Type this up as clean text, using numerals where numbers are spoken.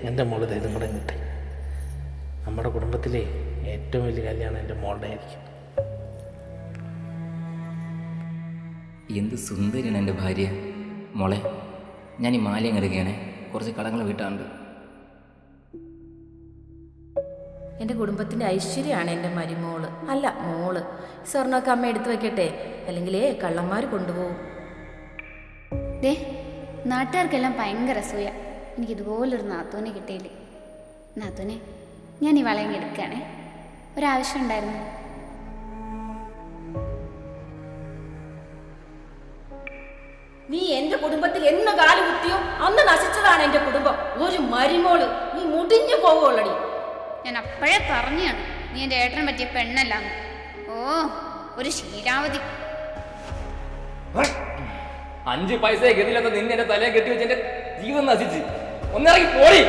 എൻ്റെ മോള് ഇതും കൂടെ കിട്ടെ. നമ്മുടെ കുടുംബത്തിലെ ഏറ്റവും വലിയ കല്യാണം എൻ്റെ മോളുടെ ആയിരിക്കും. എന്ത് സുന്ദരിയാണ് എൻ്റെ ഭാര്യ. മോളെ, ഞാൻ ഈ മാലയും എടുക്കുകയാണേ, കുറച്ച് കടങ്ങൾ വീട്ടാണ്ട്. എൻ്റെ കുടുംബത്തിൻ്റെ ഐശ്വര്യമാണ് എൻ്റെ മരുമോള്, അല്ല മോള്. സ്വർണ്ണമൊക്കെ അമ്മ എടുത്തു വെക്കട്ടെ, അല്ലെങ്കിലേ കള്ളന്മാർ കൊണ്ടുപോകും. നാട്ടുകാർക്കെല്ലാം ഭയങ്കര അസൂയ. എനിക്കിതുപോലൊരു നാത്തൂനെ കിട്ടിയില്ലേ. നാത്തൂനെ, ഞാൻ ഈ വളയം എടുക്കുകയാണേ, ഒരാവശ്യം ഉണ്ടായിരുന്നു. നീ എൻ്റെ കുടുംബത്തിൽ എന്ന് കാല് കുത്തിയോ അന്ന് നശിച്ചതാണ് എൻ്റെ കുടുംബം. ഒരു മരുമോള്, നീ മുടിഞ്ഞു പോകുള്ളടി. ഞാൻ അപ്പോഴേ പറഞ്ഞാണ് നീ എൻ്റെ ഏട്ടനെ പറ്റിയ പെണ്ണല്ലാന്ന്. ഓ, ഒരു ശീലാവതി. 5 പൈസ ഗതിയില്ലാത്ത നിന്നെ എന്റെ തലയെ കെട്ടി വെച്ച് എന്റെ ജീവൻ നശിച്ച്. ഒന്നിറങ്ങി പോടി.